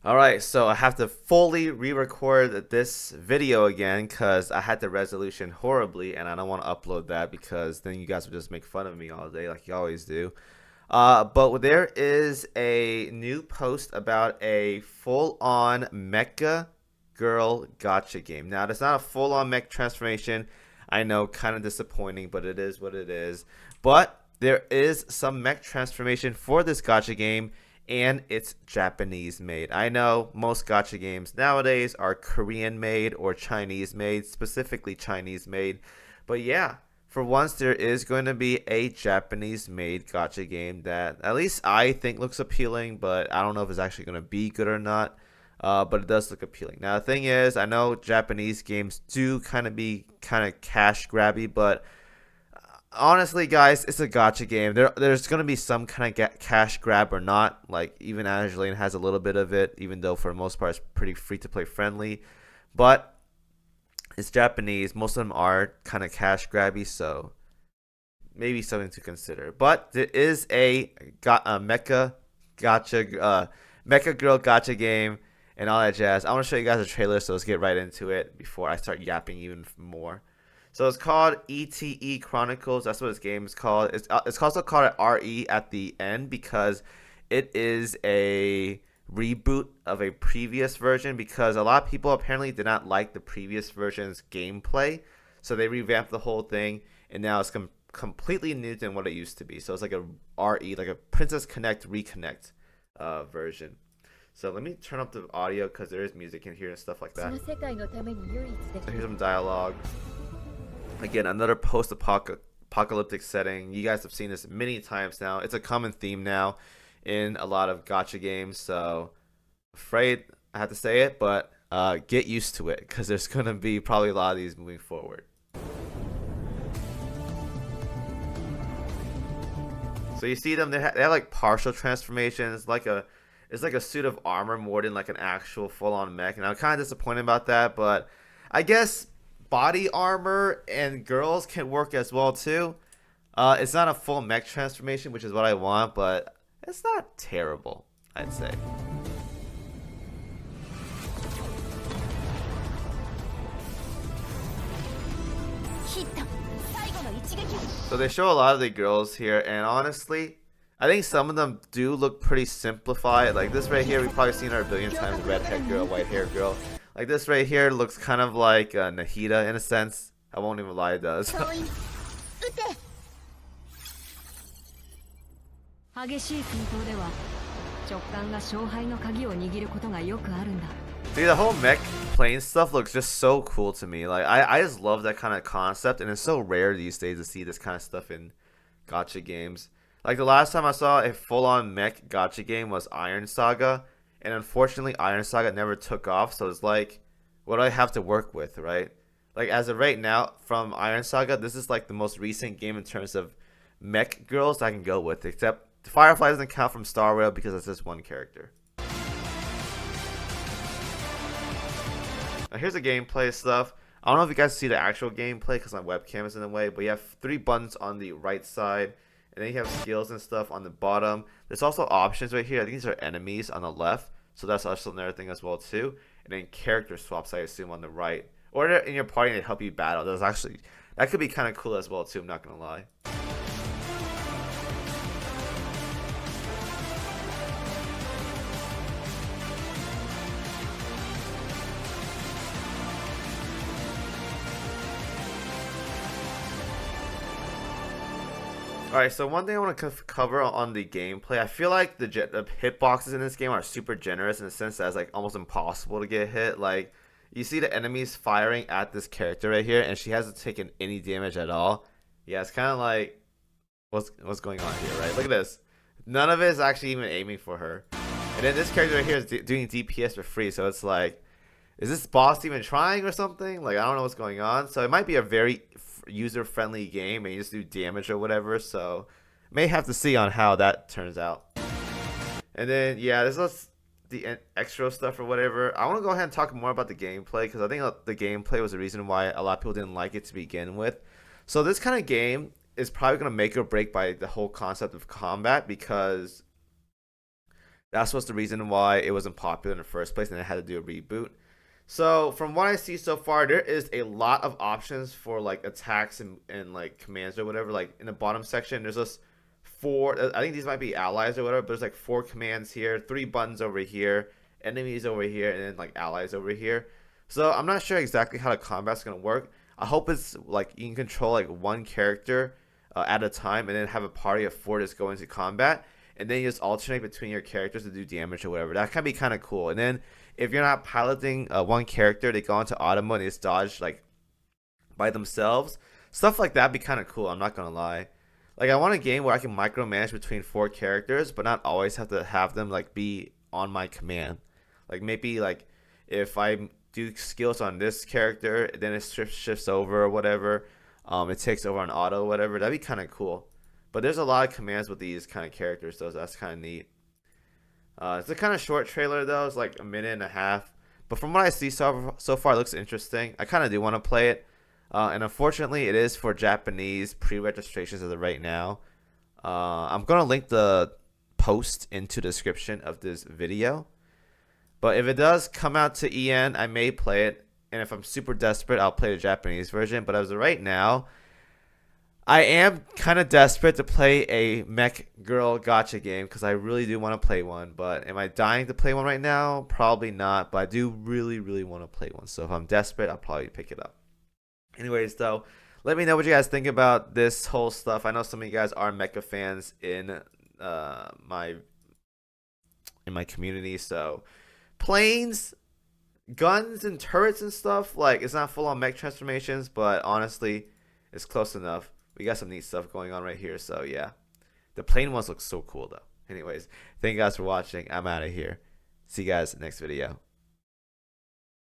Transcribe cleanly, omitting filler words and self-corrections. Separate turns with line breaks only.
Alright, so I have to fully re-record this video again because I had the resolution horribly and I don't want to upload that because then you guys would just make fun of me all day like you always do. But there is a new post about a full-on mecha girl gacha game. Now, it's not a full-on mech transformation. I know, kind of disappointing, but it is what it is. But there is some mech transformation for this gacha game, and it's Japanese made. I know most gacha games nowadays are Korean made or Chinese made, specifically Chinese made. But yeah, for once there is going to be a Japanese made gacha game that at least I think looks appealing, but I don't know if it's actually going to be good or not. But it does look appealing. Now the thing is, I know Japanese games do kind of cash grabby, but honestly, guys, it's a gotcha game. There's gonna be some kind of cash grab or not. Like even Angeline has a little bit of it, even though for the most part it's pretty free to play friendly. But it's Japanese. Most of them are kind of cash grabby, so maybe something to consider. But there is a mecha girl gotcha game and all that jazz. I want to show you guys a trailer, so let's get right into it before I start yapping even more. So it's called ETE Chronicles. That's what this game is called. It's also called RE at the end because it is a reboot of a previous version because a lot of people apparently did not like the previous version's gameplay. So they revamped the whole thing and now it's completely new than what it used to be. So it's like a RE, like a Princess Connect Reconnect version. So let me turn up the audio because there is music in here and stuff like that. So here's some dialogue. Again, another post-apocalyptic setting. You guys have seen this many times now. It's a common theme now in a lot of gacha games. So afraid I have to say it, but get used to it because there's going to be probably a lot of these moving forward. So you see them, they have like partial transformations, it's like a suit of armor more than like an actual full-on mech. And I'm kind of disappointed about that, but I guess body armor and girls can work as well too. It's not a full mech transformation, which is what I want, but it's not terrible, I'd say. So they show a lot of the girls here, and honestly, I think some of them do look pretty simplified. Like this right here, we've probably seen her a billion times. Red head girl, white hair girl. Like this right here looks kind of like Nahida in a sense. I won't even lie, it does. See, the whole mech plane stuff looks just so cool to me. Like I just love that kind of concept, and it's so rare these days to see this kind of stuff in gacha games. Like the last time I saw a full-on mech gacha game was Iron Saga, and unfortunately Iron Saga never took off. So it's like, what do I have to work with, right? Like as of right now, from Iron Saga, this is like the most recent game in terms of mech girls I can go with. Except Firefly doesn't count from Star Rail because it's just one character. Now here's the gameplay stuff. I don't know if you guys see the actual gameplay because my webcam is in the way, but you have 3 buttons on the right side, and then you have skills and stuff on the bottom. There's also options right here. I think these are enemies on the left, so that's also another thing as well too. And then character swaps, I assume, on the right, or in your party to help you battle. That could be kind of cool as well too. I'm not gonna lie. Alright, so one thing I want to cover on the gameplay, I feel like the hitboxes in this game are super generous in the sense that it's like almost impossible to get hit. Like, you see the enemies firing at this character right here, and she hasn't taken any damage at all. Yeah, it's kind of like, what's going on here, right? Look at this. None of it is actually even aiming for her. And then this character right here is doing DPS for free, so it's like, is this boss even trying or something? Like, I don't know what's going on. So it might be a very user-friendly game and you just do damage or whatever. So may have to see on how that turns out. And then, yeah, there's the extra stuff or whatever. I want to go ahead and talk more about the gameplay because I think the gameplay was the reason why a lot of people didn't like it to begin with. So this kind of game is probably going to make or break by the whole concept of combat because That's what's the reason why it wasn't popular in the first place, and it had to do a reboot. So from what I see so far, there is a lot of options for like attacks and like commands or whatever. Like in the bottom section, there's just four. I think these might be allies or whatever. But there's like four commands here, three buttons over here, enemies over here, and then like allies over here. So I'm not sure exactly how the combat's gonna work. I hope it's like you can control like one character at a time, and then have a party of four just go into combat, and then you just alternate between your characters to do damage or whatever. That can be kind of cool. And then if you're not piloting one character, they go into auto mode and just dodge like by themselves. Stuff like that be kind of cool. I'm not gonna lie. Like I want a game where I can micromanage between four characters, but not always have to have them like be on my command. Like maybe like if I do skills on this character, then it shifts over or whatever. It takes over on auto, or whatever. That'd be kind of cool. But there's a lot of commands with these kind of characters, so that's kind of neat. It's a kind of short trailer though. It's like a minute and a half. But from what I see so far, it looks interesting. I kind of do want to play it. And unfortunately, it is for Japanese pre-registrations as of right now. I'm gonna link the post into the description of this video. But if it does come out to EN, I may play it. And if I'm super desperate, I'll play the Japanese version. But as of right now, I am kind of desperate to play a mech girl gacha game because I really do want to play one. But am I dying to play one right now? Probably not. But I do really, really want to play one. So if I'm desperate, I'll probably pick it up. Anyways, though, let me know what you guys think about this whole stuff. I know some of you guys are mecha fans in my community. So planes, guns, and turrets and stuff, like it's not full on mech transformations, but honestly, it's close enough. We got some neat stuff going on right here. So yeah, the plane ones look so cool though. Anyways, thank you guys for watching. I'm out of here. See you guys next video.